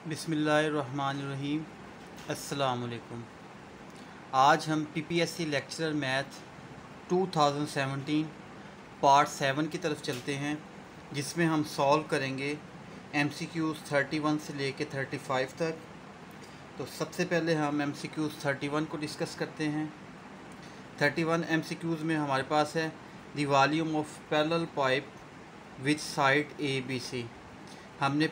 बिस्मिल्लाहिर्रहमानिर्रहीम। अस्सलाम वालेकुम। आज हम पीपीएससी लेक्चरर मैथ 2017 पार्ट 7 की तरफ चलते हैं, जिसमें हम सॉल्व करेंगे एमसीक्यूज़ 31 से लेके 35 तक। तो सबसे पहले हम एमसीक्यूज़ 31 को डिस्कस करते हैं। 31 एमसीक्यूज़ में हमारे पास है the volume of parallel pipe which side A B C. हमने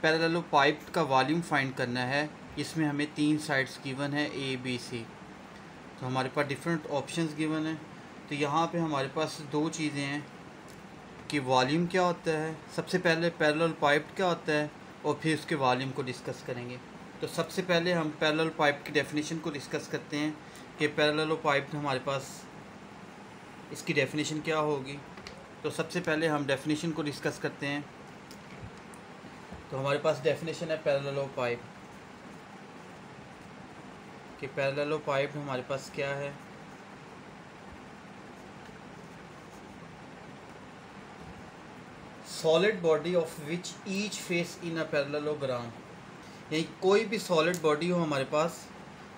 पैरेलल पाइप का वॉल्यूम फाइंड करना है। इसमें हमें 3 साइड्स गिवन है ए बी सी। तो हमारे पास डिफरेंट ऑप्शंस गिवन है। तो यहाँ पे हमारे पास दो चीज़ें हैं कि वॉल्यूम क्या होता है। सबसे पहले पैरेलल पाइप क्या होता है और फिर उसके वॉल्यूम को डिस्कस करेंगे। तो सबसे पहले हम पैरेलल पाइप की डेफिनेशन को डिस्कस करते हैं कि पैरेलल पाइप हमारे पास इसकी डेफिनेशन क्या होगी। तो सबसे पहले हम डेफिनेशन को डिस्कस करते हैं। तो हमारे पास डेफिनेशन है पैरेलल पाइप कि पैरेलल पाइप हमारे पास क्या है। Solid body of which each face in a parallelogram, यानी कोई भी सॉलिड बॉडी हो हमारे पास,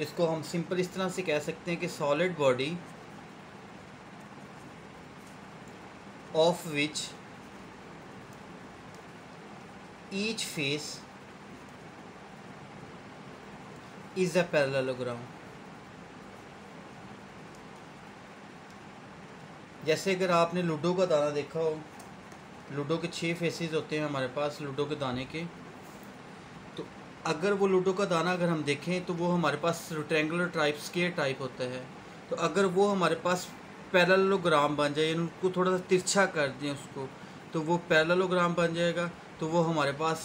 इसको हम सिंपल इस तरह से कह सकते हैं कि solid body of which each face is a parallelogram. जैसे अगर आपने लूडो का दाना देखा हो, लूडो के 6 फेसेस होते हैं हमारे पास लूडो के दाने के। तो अगर वो लूडो का दाना अगर हम देखें तो वो हमारे पास रेक्टेंगुलर टाइप स्क्वायर टाइप होता है। तो अगर वो हमारे पास पैरेललोग्राम बन जाए, उनको थोड़ा सा तिरछा कर दें उसको, तो वो पैरेललोग्राम बन जाएगा। तो वो हमारे पास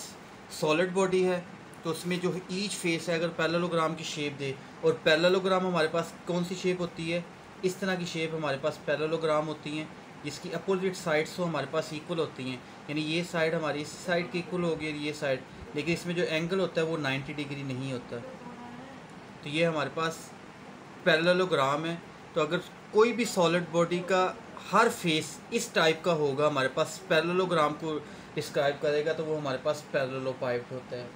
सॉलिड बॉडी है। तो उसमें जो ईच फेस है अगर पैरेललोग्राम की शेप दे, और पैरेललोग्राम हमारे पास कौन सी शेप होती है, इस तरह की शेप हमारे पास पैरेललोग्राम होती हैं, जिसकी अपोजिट साइड्स तो हमारे पास इक्वल होती हैं। यानी ये साइड हमारी इस साइड की इक्वल होगी और ये साइड, लेकिन इसमें जो एंगल होता है वो 90 डिग्री नहीं होता। तो ये हमारे पास पैरेललोग्राम है। तो अगर कोई भी सॉलिड बॉडी का हर फेस इस टाइप का होगा, हमारे पास पैरेललोग्राम को डिस्क्राइब करेगा, तो वो हमारे पास पैरेललोपाइप होता है।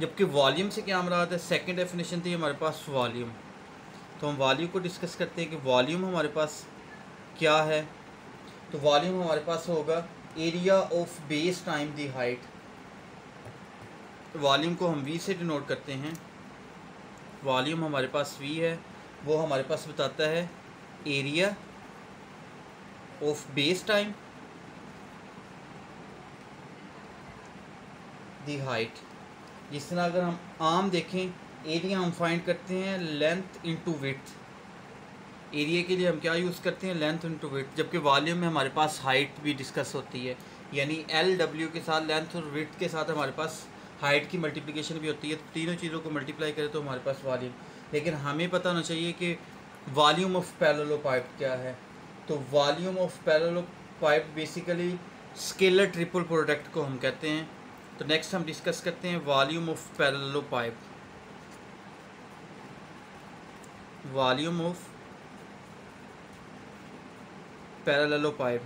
जबकि वॉल्यूम से क्या मुराद है, सेकंड डेफिनेशन थी हमारे पास वॉल्यूम। तो हम वॉल्यूम को डिस्कस करते हैं कि वॉल्यूम हमारे पास क्या है। तो वॉल्यूम हमारे पास होगा area of base time the height. Volume को हम वी से डिनोट करते हैं। वॉल्यूम हमारे पास वी है, वो हमारे पास बताता है area of base time the height. जिस तरह अगर हम आम देखें, एरिया हम फाइंड करते हैं लेंथ इनटू विड्थ। एरिया के लिए हम क्या यूज़ करते हैं, लेंथ इनटू विड्थ। जबकि वॉल्यूम में हमारे पास हाइट भी डिस्कस होती है, यानी एल डब्ल्यू के साथ लेंथ और विड्थ के साथ हमारे पास हाइट की मल्टीप्लिकेशन भी होती है। तो तीनों चीज़ों को मल्टीप्लाई करें तो हमारे पास वॉल्यूम। लेकिन हमें पता होना चाहिए कि वॉल्यूम ऑफ पैरेललोपाइप क्या है। तो volume of parallelopiped basically scalar triple product को हम कहते हैं। तो नेक्स्ट हम डिस्कस करते हैं volume of parallelopiped. Volume of parallelopiped.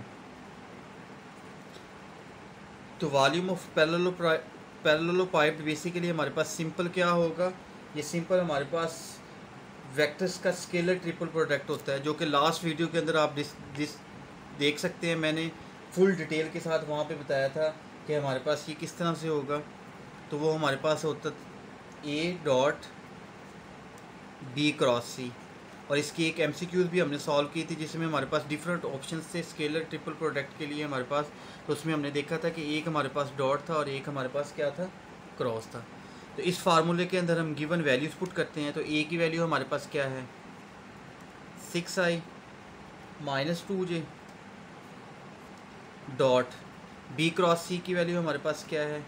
तो वॉल्यूम ऑफ पैरेललोपाइप बेसिकली हमारे पास सिंपल क्या होगा, ये सिंपल हमारे पास वेक्टर्स का स्केलर ट्रिपल प्रोडक्ट होता है, जो कि लास्ट वीडियो के अंदर आप देख सकते हैं। मैंने फुल डिटेल के साथ वहाँ पे बताया था कि हमारे पास ये किस तरह से होगा। तो वो हमारे पास होता ए डॉट बी क्रॉस सी। और इसकी एक एमसीक्यूज़ भी हमने सॉल्व की थी, जिसमें हमारे पास डिफरेंट ऑप्शंस थे स्केलर ट्रिपल प्रोडक्ट के लिए हमारे पास। तो उसमें हमने देखा था कि एक हमारे पास डॉट था और एक हमारे पास क्या था, क्रॉस था। तो इस फार्मूले के अंदर हम गिवन वैल्यूज़ पुट करते हैं। तो ए की वैल्यू हमारे पास क्या है, 6i minus 2j dot B cross C की वैल्यू हमारे पास क्या है,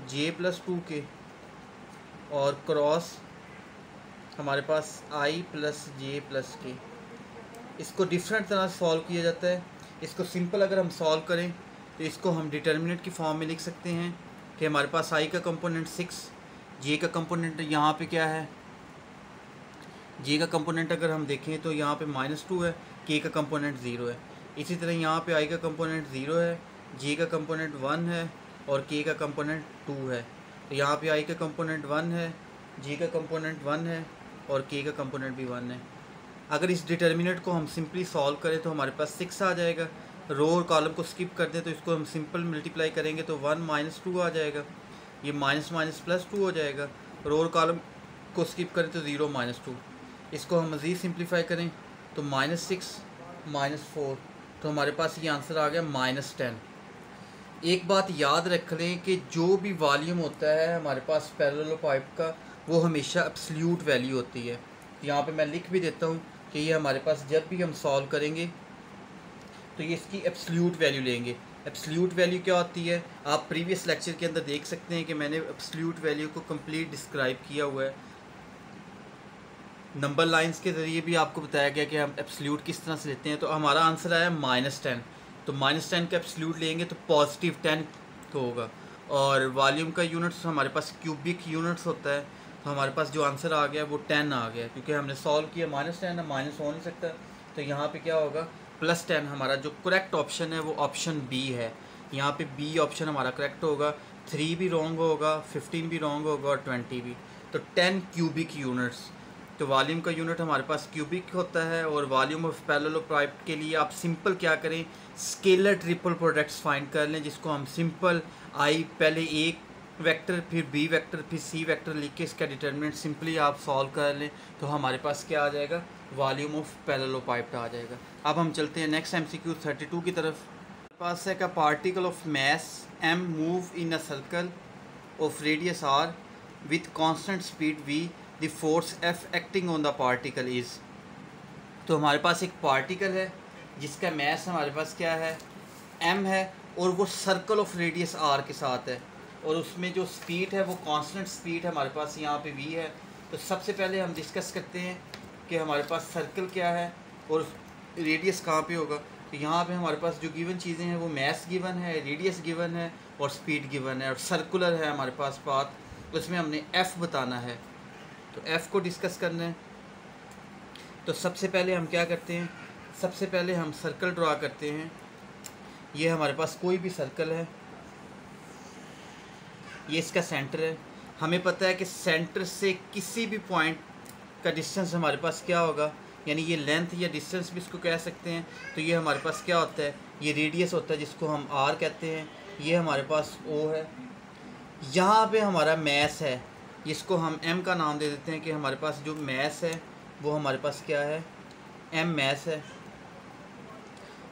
j प्लस 2k, और क्रॉस हमारे पास i प्लस जे प्लस के। इसको डिफरेंट तरह से सॉल्व किया जाता है। इसको सिंपल अगर हम सॉल्व करें तो इसको हम डिटर्मिनेंट की फॉर्म में लिख सकते हैं कि हमारे पास i का कंपोनेंट 6, j का कंपोनेंट यहाँ पे क्या है, j का कंपोनेंट अगर हम देखें तो यहाँ पे -2 है, k का कंपोनेंट 0 है। इसी तरह यहाँ पे i का कंपोनेंट 0 है, j का कंपोनेंट 1 है और k का कंपोनेंट 2 है। तो यहाँ पे आई का कंपोनेंट 1 है, जी का कंपोनेंट 1 है और के का कंपोनेंट भी 1 है। अगर इस डिटर्मिनेंट को हम सिंपली सॉल्व करें तो हमारे पास 6 आ जाएगा। रो और कॉलम को स्किप कर दें तो इसको हम सिंपल मल्टीप्लाई करेंगे तो 1 माइनस 2 आ जाएगा, ये माइनस माइनस प्लस 2 हो जाएगा। रो और कॉलम को स्किप करें तो 0 माइनस 2। इसको हम मज़ीद सिंप्लीफाई करें तो -6 -4, तो हमारे पास ये आंसर आ गया -10। एक बात याद रख लें कि जो भी वॉल्यूम होता है हमारे पास पैरेललोपाइप का वो हमेशा एब्सोल्यूट वैल्यू होती है। तो यहाँ पे मैं लिख भी देता हूँ कि ये हमारे पास जब भी हम सॉल्व करेंगे तो ये इसकी एब्सोल्यूट वैल्यू लेंगे। एब्सोल्यूट वैल्यू क्या होती है आप प्रीवियस लेक्चर के अंदर देख सकते हैं कि मैंने एब्सोल्यूट वैल्यू को कंप्लीट डिस्क्राइब किया हुआ है। नंबर लाइंस के ज़रिए भी आपको बताया गया कि हम एब्सोल्यूट किस तरह से लेते हैं। तो हमारा आंसर आया -10, तो -10 का एब्सोल्यूट लेंगे तो +10 तो होगा। और वॉल्यूम का यूनिट्स हमारे पास क्यूबिक यूनिट्स होता है, तो हमारे पास जो आंसर आ गया वो 10 आ गया, क्योंकि हमने सॉल्व किया -10 है, माइनस हो नहीं सकता। तो यहाँ पे क्या होगा +10। हमारा जो करेक्ट ऑप्शन है वो ऑप्शन बी है। यहाँ पे बी ऑप्शन हमारा करेक्ट होगा। 3 भी रॉन्ग होगा, 15 भी रॉन्ग होगा और 20 भी। तो 10 क्यूबिक यूनिट्स। तो वॉल्यूम का यूनिट हमारे पास क्यूबिक होता है। और वॉल्यूम ऑफ पैरेललोपाइप के लिए आप सिंपल क्या करें, स्केलर ट्रिपल प्रोडक्ट्स फाइंड कर लें, जिसको हम सिंपल आई पहले एक वेक्टर फिर बी वेक्टर फिर सी वेक्टर लिख के इसका डिटर्मिनेंट सिंपली आप सॉल्व कर लें तो हमारे पास क्या आ जाएगा, वॉल्यूम ऑफ पैरेललोपाइप आ जाएगा। अब हम चलते हैं नेक्स्ट MCQ 32 की तरफ। हमारे पास है का particle of mass m move in a circle of radius r with constant speed v, the force F acting on the particle is. तो हमारे पास एक पार्टिकल है जिसका मास हमारे पास क्या है, m है, और वो सर्कल ऑफ रेडियस r के साथ है, और उसमें जो स्पीड है वो कांस्टेंट स्पीड है हमारे पास यहाँ पे v है। तो सबसे पहले हम डिस्कस करते हैं कि हमारे पास सर्कल क्या है और रेडियस कहाँ पे होगा। तो यहाँ पे हमारे पास जो गिवन चीज़ें हैं वो मास गिवन है, रेडियस गिवन है और स्पीड गिवन है, और सर्कुलर है हमारे पास पाथ, तो इसमें हमने f बताना है। तो f को डिस्कस करना है। तो सबसे पहले हम क्या करते हैं, सबसे पहले हम सर्कल ड्रा करते हैं। ये हमारे पास कोई भी सर्कल है, ये इसका सेंटर है। हमें पता है कि सेंटर से किसी भी पॉइंट का डिस्टेंस हमारे पास क्या होगा, यानी ये लेंथ या डिस्टेंस भी इसको कह सकते हैं। तो ये हमारे पास क्या होता है, ये रेडियस होता है जिसको हम r कहते हैं। ये हमारे पास o है। यहाँ पे हमारा मास है, जिसको हम m का नाम दे देते हैं कि हमारे पास जो मास है वो हमारे पास क्या है, m मास है।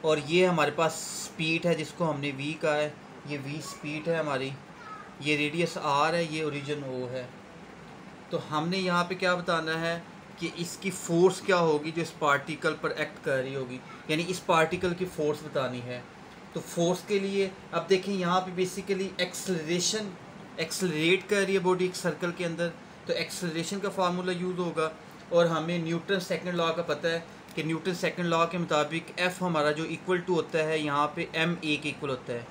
और ये हमारे पास स्पीड है जिसको हमने v कहा है, ये v स्पीड है हमारी। ये रेडियस r है, ये ओरिजिन o है। तो हमने यहाँ पे क्या बताना है कि इसकी फ़ोर्स क्या होगी जो इस पार्टिकल पर एक्ट कर रही होगी, यानी इस पार्टिकल की फ़ोर्स बतानी है। तो फोर्स के लिए अब देखें यहाँ पे बेसिकली एक्सेलरेशन, एक्सेलरेट कर रही है बॉडी एक सर्कल के अंदर, तो एक्सेलरेशन का फार्मूला यूज़ होगा। और हमें न्यूटन सेकंड लॉ का पता है कि न्यूटन सेकंड लॉ के मुताबिक F हमारा जो इक्वल टू होता है यहाँ पे ma के इक्वल होता है।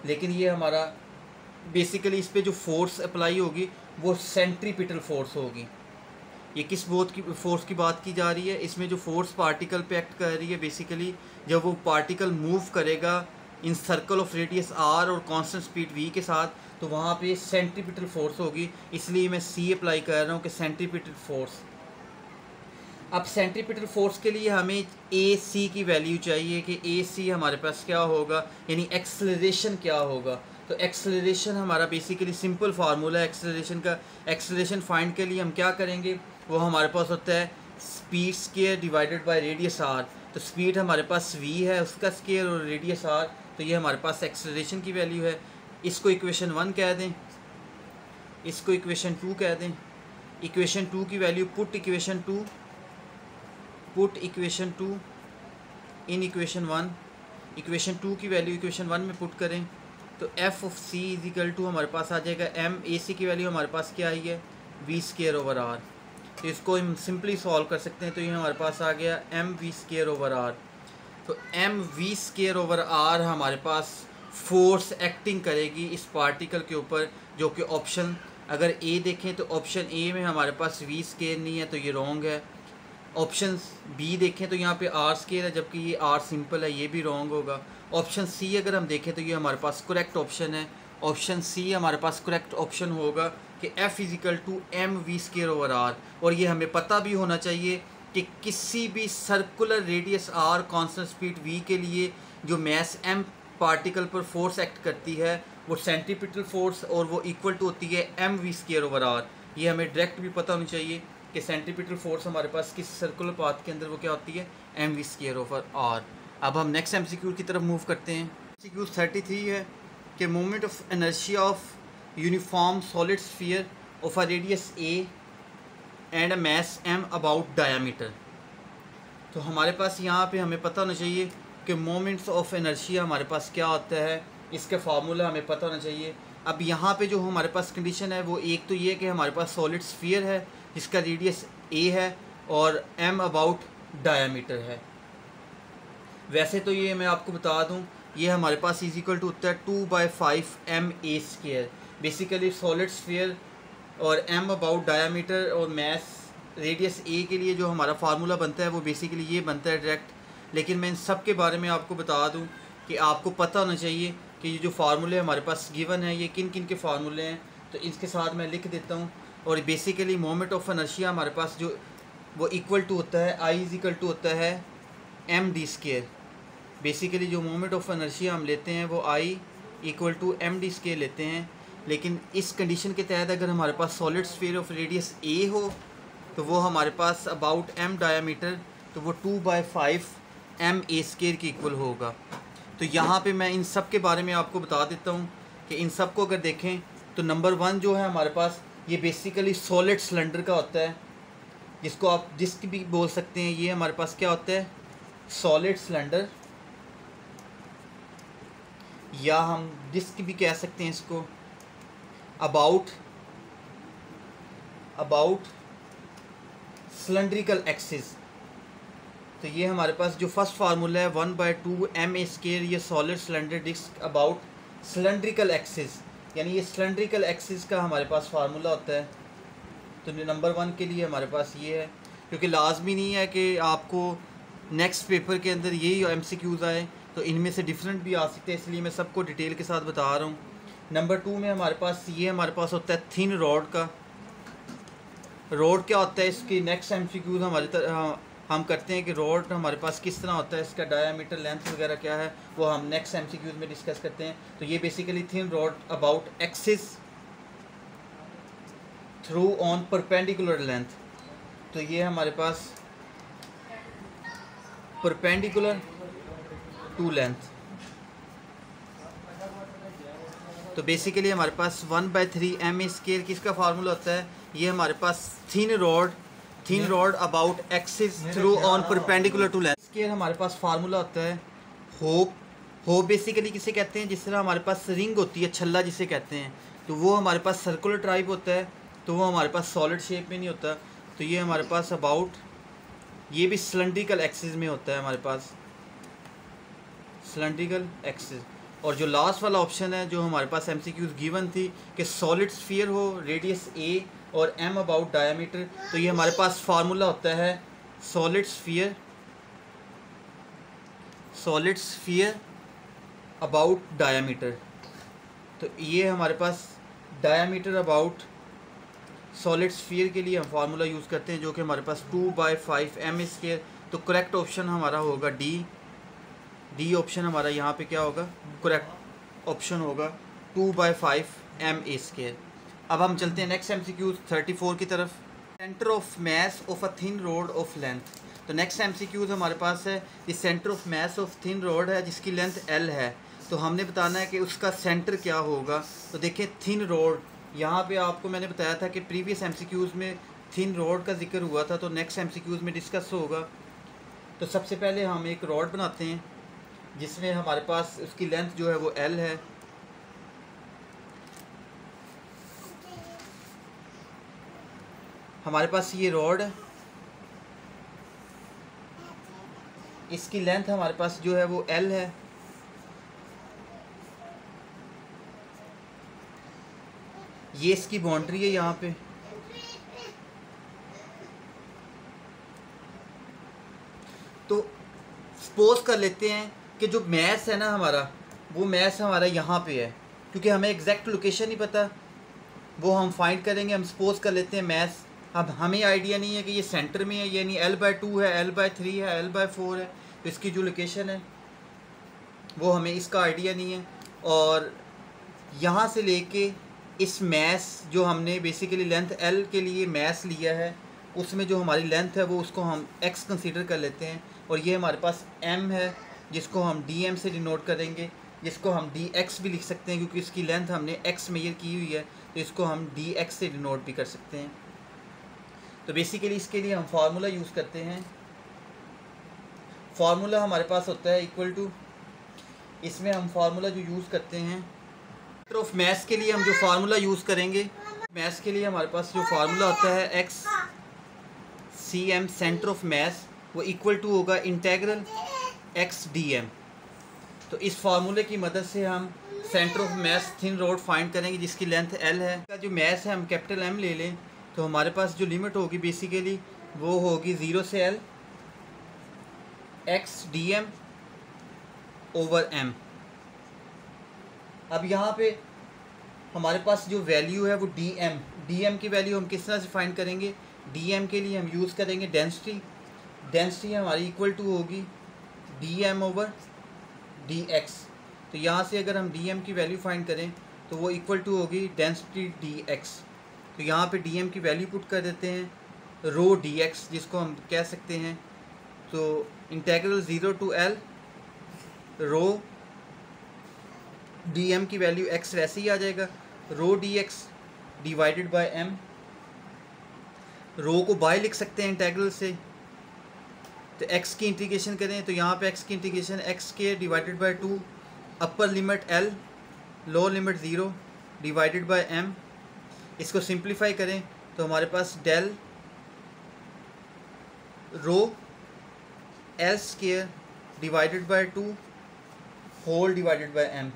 लेकिन ये हमारा बेसिकली इस पे जो फोर्स अप्लाई होगी वो सेंट्रीपिटल फोर्स होगी। ये किस फोर्स की बात की जा रही है, इसमें जो फोर्स पार्टिकल पे एक्ट कर रही है, बेसिकली जब वो पार्टिकल मूव करेगा इन सर्कल ऑफ रेडियस r और कांस्टेंट स्पीड v के साथ, तो वहाँ पे सेंट्रीपिटल फोर्स होगी। इसलिए मैं c अप्लाई कर रहा हूँ कि सेंट्रीपिटल फोर्स। अब सेंट्रीपिटल फोर्स के लिए हमें AC की वैल्यू चाहिए कि AC हमारे पास क्या होगा, यानी एक्सेलरेशन क्या होगा। तो एक्सेलरेशन हमारा बेसिकली सिंपल फार्मूला है एक्सेलरेशन का। एक्सेलरेशन फाइंड के लिए हम क्या करेंगे, वो हमारे पास होता है speed square divided by radius r। तो स्पीड हमारे पास v है, उसका स्केयर, और रेडियस r, तो ये हमारे पास एक्सेलरेशन की वैल्यू है। इसको इक्वेशन 1 कह दें, इसको इक्वेशन 2 कह दें। इक्वेशन 2 की value put equation 2 in equation 1। Equation 2 की वैल्यू इक्वेशन 1 में पुट करें तो f of c is equal to हमारे पास आ जाएगा m। ac की वैल्यू हमारे पास क्या आई है, v स्केयर ओवर r। तो इसको हम सिंपली सॉल्व कर सकते हैं। तो ये हमारे पास आ गया mv स्केयर ओवर r। तो mv स्केयर ओवर r हमारे पास फोर्स एक्टिंग करेगी इस पार्टिकल के ऊपर, जो कि ऑप्शन अगर ए देखें तो ऑप्शन ए में हमारे पास v स्केयर नहीं है, तो ये रॉन्ग है। ऑप्शन बी देखें तो यहाँ पे r स्केयर है, जबकि ये r सिंपल है, ये भी रॉन्ग होगा। ऑप्शन सी अगर हम देखें तो ये हमारे पास करेक्ट ऑप्शन है, ऑप्शन सी हमारे पास करेक्ट ऑप्शन होगा कि F is equal to M V square over R. और ये हमें पता भी होना चाहिए कि किसी भी circular radius R constant speed v के लिए जो मैस m पार्टिकल पर फोर्स एक्ट करती है वो सेंट्रीपिटल फोर्स और वो इक्वल टू होती है M V square over R. ये हमें डायरेक्ट भी पता होनी चाहिए कि सेंट्रीपिटल फोर्स हमारे पास किस सर्कुलर पाथ के अंदर वो क्या होती है, M V square over R. अब हम नेक्स्ट MCQ की तरफ मूव करते हैं। MCQ 33 है कि moment of inertia of uniform solid sphere of a radius a and a mass m about diameter. तो हमारे पास यहाँ पे हमें पता होना चाहिए कि मोमेंट्स ऑफ इनर्शिया हमारे पास क्या होता है, इसका फार्मूला हमें पता होना चाहिए। अब यहाँ पे जो हमारे पास कंडीशन है वो एक तो ये कि हमारे पास सॉलिड स्फीयर है जिसका रेडियस a है और m अबाउट डायामीटर है। वैसे तो ये मैं आपको बता दूं ये हमारे पास इज इक्वल टू होता है 2/5 ma square. Basically solid sphere और m अबाउट डायामीटर और मैस रेडियस a के लिए जो हमारा फार्मूला बनता है वो बेसिकली ये बनता है डायरेक्ट। लेकिन मैं इन सब के बारे में आपको बता दूं कि आपको पता होना चाहिए कि ये जो फार्मूले हमारे पास गिवन है ये किन किन के फार्मूले हैं। तो इसके साथ मैं लिख देता हूँ। और बेसिकली मोमेंट ऑफ इनर्शिया हमारे पास जो वो इक्वल टू होता है I इज इक्वल टू होता है md स्क्वायर। बेसिकली जो मोमेंट ऑफ इनर्शिया हम लेते हैं वो I equal to md square लेते हैं। लेकिन इस कंडीशन के तहत अगर हमारे पास solid sphere of radius a हो तो वो हमारे पास अबाउट m डायामीटर तो वो 2/5 ma स्क्वायर के इक्वल होगा। तो यहाँ पे मैं इन सब के बारे में आपको बता देता हूँ कि इन सब को अगर देखें तो नंबर 1 जो है हमारे पास ये बेसिकली सॉलिड सिलेंडर का होता है, जिसको आप डिस्क भी बोल सकते हैं। ये हमारे पास क्या होता है, सॉलिड सिलेंडर, या हम डिस्क भी कह सकते हैं इसको। About cylindrical axis. तो ये हमारे पास जो फर्स्ट फार्मूला है 1/2 ma स्क्वायर, ये solid cylinder disc about cylindrical axis, यानी ये सिलेंड्रिकल एक्सिस का हमारे पास फार्मूला होता है। तो नंबर 1 के लिए हमारे पास ये है, क्योंकि लाजमी नहीं है कि आपको नेक्स्ट पेपर के अंदर यही MCQs आए, तो इनमें से डिफरेंट भी आ सकते हैं, इसलिए मैं सबको डिटेल के साथ बता रहा हूँ। नंबर 2 में हमारे पास ये हमारे पास होता है थिन रॉड का। रॉड क्या होता है, इसकी नेक्स्ट MCQs हमारे हम करते हैं कि रॉड हमारे पास किस तरह होता है, इसका डायामीटर लेंथ वगैरह क्या है वो हम नेक्स्ट MCQs में डिस्कस करते हैं। तो ये basically thin rod about axis through on perpendicular length. तो ये हमारे पास परपेंडिकुलर टू लेंथ। तो बेसिकली हमारे पास 1/3 ma स्क्वायर किसका फार्मूला होता है, ये हमारे पास thin rod about axis through on perpendicular to length square हमारे पास फार्मूला होता है। होप बेसिकली किसे कहते हैं, जिस तरह हमारे पास रिंग होती है, छल्ला जिसे कहते हैं, तो वो हमारे पास सर्कुलर टाइप होता है, तो वो हमारे पास सॉलिड शेप में नहीं होता। तो ये हमारे पास अबाउट, ये भी सिलेंड्रिकल एक्सिस में होता है हमारे पास, सिलेंड्रिकल एक्सिस। और जो लास्ट वाला ऑप्शन है जो हमारे पास MCQs गिवन थी कि सॉलिड स्फीयर हो, रेडियस a और m अबाउट डायामीटर, तो ये हमारे पास फार्मूला होता है सॉलिड स्फीयर अबाउट डायामीटर। तो ये हमारे पास डायामीटर अबाउट सॉलिड स्फीयर के लिए हम फार्मूला यूज़ करते हैं, जो कि हमारे पास 2/5 ma स्क्वायर। तो करेक्ट ऑप्शन हमारा होगा डी ऑप्शन हमारा यहाँ पे क्या होगा, करेक्ट ऑप्शन होगा 2/5 ma स्क्वायर। अब हम चलते हैं नेक्स्ट MCQ 34 की तरफ। Centre of mass of a thin rod of length. तो नेक्स्ट MCQ हमारे पास है ये centre of mass of thin rod है जिसकी लेंथ L है। तो हमने बताना है कि उसका सेंटर क्या होगा। तो देखिए थिन रॉड, यहाँ पे आपको मैंने बताया था कि प्रीवियस MCQs में थिन रॉड का जिक्र हुआ था, तो नेक्स्ट MCQs में डिस्कस होगा। तो सबसे पहले हम एक रॉड बनाते हैं जिसमें हमारे पास उसकी लेंथ जो है वो L है। हमारे पास ये रॉड है, इसकी लेंथ हमारे पास जो है वो L है। ये इसकी बाउंड्री है यहाँ पे। तो सपोज कर लेते हैं कि जो मैस है ना हमारा, वो मैस हमारा यहाँ पे है, क्योंकि हमें एग्जैक्ट लोकेशन नहीं पता, वो हम फाइंड करेंगे। हम सपोज कर लेते हैं मैथ, अब हमें आइडिया नहीं है कि ये सेंटर में है, यानी L/2 है, L/3 है, L/4 है, तो इसकी जो लोकेशन है वो हमें इसका आइडिया नहीं है। और यहाँ से लेके इस मैस जो हमने बेसिकली लेंथ L के लिए मैस लिया है, उसमें जो हमारी लेंथ है वो उसको हम x कंसीडर कर लेते हैं, और ये हमारे पास m है जिसको हम dm से डिनोट करेंगे, जिसको हम dx भी लिख सकते हैं क्योंकि इसकी लेंथ हमने x मेजर की हुई है, तो इसको हम dx से डिनोट भी कर सकते हैं। तो बेसिकली इसके लिए हम फार्मूला यूज़ करते हैं। फार्मूला हमारे पास होता है इक्वल टू, इसमें हम फार्मूला जो यूज़ करते हैं सेंटर ऑफ मैस के लिए, हम जो फार्मूला यूज़ करेंगे मैस के लिए, हमारे पास जो फार्मूला होता है x cm centre of mess, वो इक्वल टू होगा इंटेग्रल x dm। तो इस फार्मूले की मदद से हम centre of mess thin rod find करेंगे जिसकी लेंथ L है। का जो मैस है हम कैपिटल M ले लें, तो हमारे पास जो लिमिट होगी बेसिकली वो होगी 0 से L x dm over m। अब यहाँ पे हमारे पास जो वैल्यू है वो dm की वैल्यू हम किस तरह से फाइंड करेंगे। dm के लिए हम यूज़ करेंगे डेंसिटी हमारी इक्वल टू होगी dm ओवर dx। तो यहाँ से अगर हम dm की वैल्यू फाइंड करें तो वो इक्वल टू होगी डेंसिटी dx। तो यहाँ पे dm की वैल्यू पुट कर देते हैं रो dx, जिसको हम कह सकते हैं तो integral 0 to L rho dm की वैल्यू x वैसे ही आ जाएगा, rho dx divided by m। Rho को बाय लिख सकते हैं इंटेग्रल से, तो x की इंटीग्रेशन करें तो यहाँ पे x की integration x² divided by 2 upper limit L lower limit 0 divided by m। इसको सिंप्लीफाई करें तो हमारे पास del rho L² divided by 2 whole divided by m।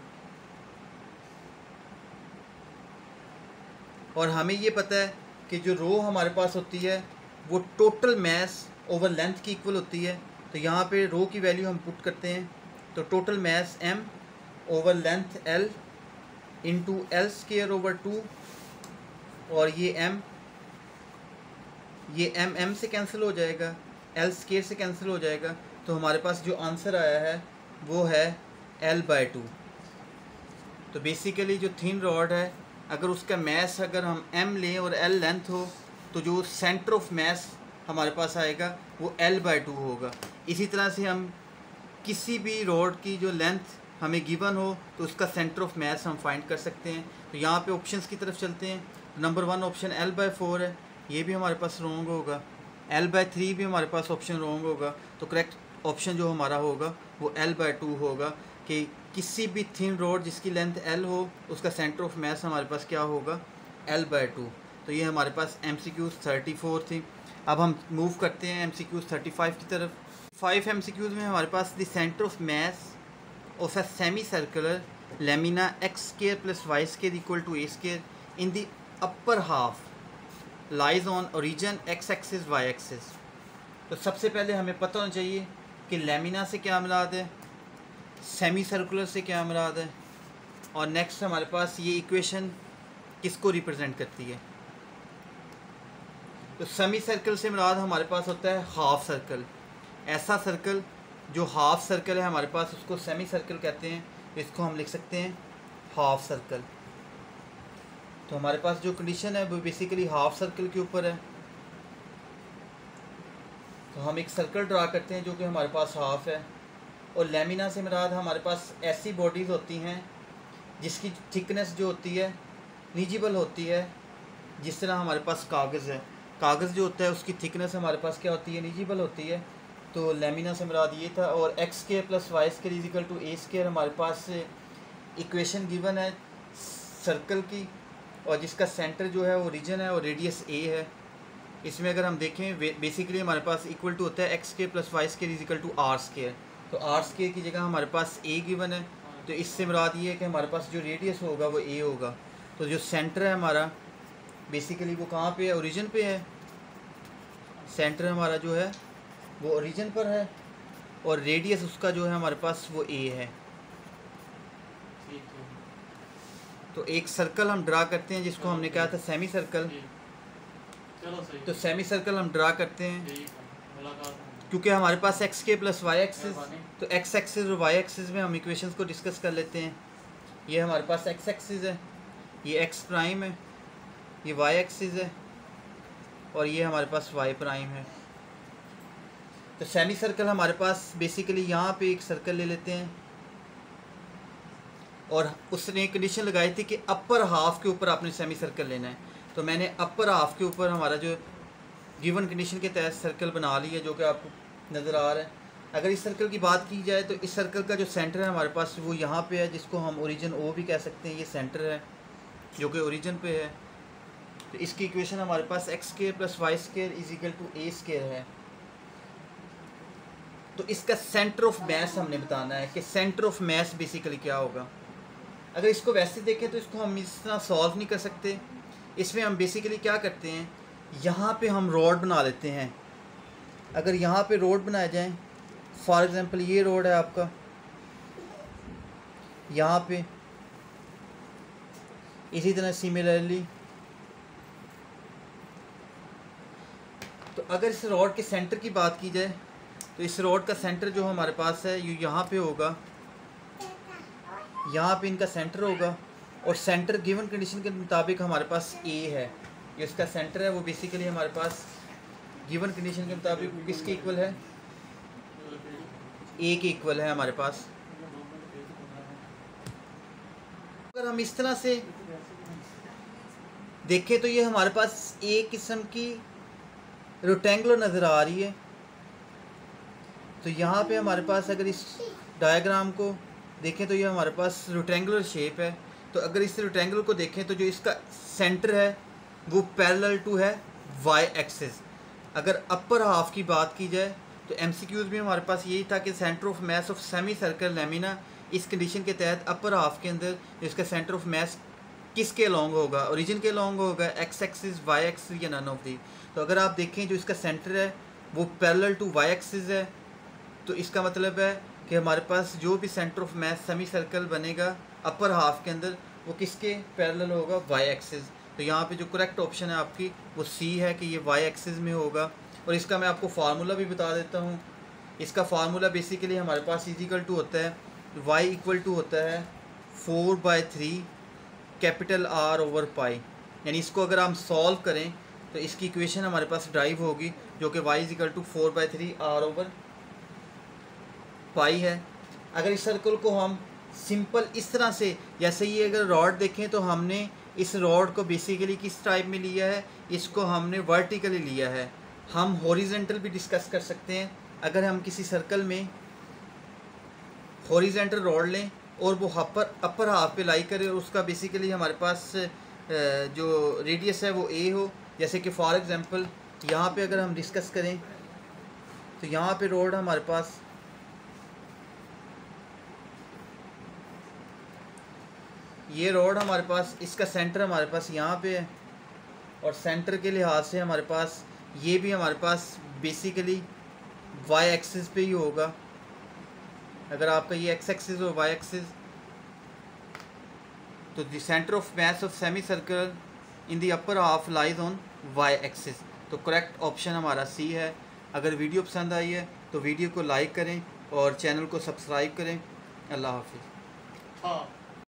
और हमें ये पता है कि जो रो हमारे पास होती है वो टोटल मैस ओवर लेंथ की इक्वल होती है। तो यहाँ पे रो की वैल्यू हम पुट करते हैं, तो total mess m over length L into L² over 2, और ये m से कैंसिल हो जाएगा, L² से कैंसिल हो जाएगा। तो हमारे पास जो आंसर आया है वो है L/2। तो बेसिकली जो थिन रॉड है अगर उसका मैस अगर हम m लें और L लेंथ हो, तो जो सेंटर ऑफ मैस हमारे पास आएगा वो L/2 होगा। इसी तरह से हम किसी भी रॉड की जो लेंथ हमें गिवन हो तो उसका सेंटर ऑफ मैस हम फाइंड कर सकते हैं। तो यहाँ पे ऑप्शंस की तरफ चलते हैं। नंबर 1 ऑप्शन L/4 है, ये भी हमारे पास रॉन्ग होगा। L/3 भी हमारे पास ऑप्शन रॉन्ग होगा। तो करेक्ट ऑप्शन जो हमारा होगा वो L/2 होगा कि किसी भी थिन रॉड जिसकी लेंथ L हो उसका सेंटर ऑफ मैस हमारे पास क्या होगा, L/2। तो ये हमारे पास MCQs 34 थी। अब हम मूव करते हैं MCQs 35 की तरफ। 5 MCQs में हमारे पास the centre of mass of a semi circular lamina x² + y² equal to a² in the upper half lies on origin x axis y axis. तो सबसे पहले हमें पता होना चाहिए कि लेमिना से क्या मुराद है, सेमी सर्कुलर से क्या मुराद है, और नेक्स्ट हमारे पास ये इक्वेशन किसको रिप्रेजेंट करती है। तो सेमी सर्कल से मुराद हमारे पास होता है हाफ सर्कल। ऐसा सर्कल जो हाफ सर्कल है हमारे पास उसको सेमी सर्कल कहते हैं। तो इसको हम लिख सकते हैं हाफ सर्कल। तो हमारे पास जो कंडीशन है वो बेसिकली हाफ सर्कल के ऊपर है। तो हम एक सर्कल ड्रा करते हैं जो कि हमारे पास हाफ है, और लेमिना से मुराद हमारे पास ऐसी बॉडीज़ होती हैं जिसकी थिकनेस जो होती है नीजिबल होती है। जिस तरह हमारे पास कागज़ है, कागज़ जो होता है उसकी थिकनेस हमारे पास क्या होती है, नीजिबल होती है। तो लेमिना से मुराद ये था। और x² + y² equal to a² हमारे पास इक्वेशन गिवन है सर्कल की, और जिसका सेंटर जो है वो रीजन है और रेडियस a है। इसमें अगर हम देखें बेसिकली हमारे पास इक्वल टू होता है x² + y² equal to r²। तो r² की जगह हमारे पास a गिवन है। तो इससे मुराद ये है कि हमारे पास जो रेडियस होगा वो a होगा। तो जो सेंटर है हमारा बेसिकली वो कहाँ पे है, ओरिजिन पे है। सेंटर हमारा जो है वो ओरिजिन पर है, और रेडियस उसका जो है हमारे पास वो a है। तो एक सर्कल हम ड्रा करते हैं जिसको हमने कहा था सेमी सर्कल। तो सेमी सर्कल हम ड्रा करते हैं क्योंकि हमारे पास एक्स के प्लस वाई एक्सिस, तो एक्स एक्सिस और वाई एक्सिस में हम इक्वेशंस को डिस्कस कर लेते हैं। ये हमारे पास एक्स एक्सिस है, ये एक्स प्राइम है, ये वाई एक्सिस है और ये हमारे पास वाई प्राइम है। तो सेमी सर्कल हमारे पास बेसिकली यहाँ पे एक सर्कल ले लेते हैं और उसने कंडीशन लगाई थी कि अपर हाफ के ऊपर आपने सेमी सर्कल लेना है। तो मैंने अपर हाफ के ऊपर हमारा जो गिवन कंडीशन के तहत सर्कल बना लिया जो कि आपको नज़र आ रहा है। अगर इस सर्कल की बात की जाए तो इस सर्कल का जो सेंटर है हमारे पास वो यहाँ पे है, जिसको हम ओरिजिन ओ भी कह सकते हैं। ये सेंटर है जो कि ओरिजिन पे है। तो इसकी इक्वेशन हमारे पास X square plus Y square is equal to A square है। तो इसका सेंटर ऑफ मैस हमने बताना है कि सेंटर ऑफ मैस बेसिकली क्या होगा। अगर इसको वैसे देखें तो इसको हम इस तरह सॉल्व नहीं कर सकते। इसमें हम बेसिकली क्या करते हैं, यहाँ पे हम रोड बना लेते हैं। अगर यहाँ पे रोड बनाए जाएं, फॉर एग्जांपल ये रोड है आपका, यहाँ पे इसी तरह सिमिलरली, तो अगर इस रोड के सेंटर की बात की जाए तो इस रोड का सेंटर जो हमारे पास है ये यहाँ पे होगा, यहाँ पे इनका सेंटर होगा और सेंटर गिवन कंडीशन के मुताबिक हमारे पास ए है। ये इसका सेंटर है वो बेसिकली हमारे पास गिवन कंडीशन के मुताबिक किसके इक्वल है, ए के इक्वल है हमारे पास। अगर हम इस तरह से देखें तो ये हमारे पास एक किस्म की रेक्टेंगुलर नज़र आ रही है। तो यहाँ पे हमारे पास अगर इस डायग्राम को देखें तो ये हमारे पास रेक्टेंगुलर शेप है। तो अगर इस रेक्टेंगुलर को देखें तो जो इसका सेंटर है वो पैरेलल टू है वाई एक्सिस। अगर अपर हाफ की बात की जाए तो एमसीक्यूज में हमारे पास यही था कि centre of mass of semi circle lamina इस कंडीशन के तहत अपर हाफ के अंदर इसका सेंटर ऑफ मैस किसके अलॉन्ग होगा, ओरिजिन के अलॉन्ग होगा, एक्स एक्सिस, वाई एक्सिस या नन ऑफ दी। तो अगर आप देखें जो इसका सेंटर है वो पैरेलल टू वाई एक्सिस है, तो इसका मतलब है कि हमारे पास जो भी centre of mess semi circle बनेगा अपर हाफ के अंदर वो किसके पैरेलल होगा, वाई एक्सिस। तो यहाँ पे जो करेक्ट ऑप्शन है आपकी वो सी है कि ये वाई एक्सिस में होगा। और इसका मैं आपको फार्मूला भी बता देता हूँ। इसका फार्मूला बेसिकली हमारे पास इजिकल टू होता है वाई इक्वल टू होता है 4/3 कैपिटल आर ओवर पाई। यानी इसको अगर हम सॉल्व करें तो इसकी इक्वेशन हमारे पास ड्राइव होगी जो कि Y is equal to 4/3 R over pi है। अगर इस सर्कल को हम सिंपल इस तरह से, जैसे ये अगर रॉड देखें तो हमने इस रॉड को बेसिकली किस टाइप में लिया है, इसको हमने वर्टिकली लिया है। हम हॉरिजेंटल भी डिस्कस कर सकते हैं। अगर हम किसी सर्कल में हॉरिजेंटल रॉड लें और वो अपर हाफ पे लाई करें और उसका बेसिकली हमारे पास जो रेडियस है वो ए हो, जैसे कि फॉर एग्जांपल यहाँ पे अगर हम डिस्कस करें तो यहाँ पे रॉड हमारे पास ये रॉड हमारे पास, इसका सेंटर हमारे पास यहाँ पे है और सेंटर के लिहाज से हमारे पास ये भी हमारे पास बेसिकली वाई एक्सिस पे ही होगा। अगर आपका ये एक्स एक्सिस और वाई एक्सिस, तो the centre of mass of semi circle in the upper half lies on Y axis. तो करेक्ट ऑप्शन हमारा सी है। अगर वीडियो पसंद आई है तो वीडियो को लाइक करें और चैनल को सब्सक्राइब करें। अल्लाह हाफिज़।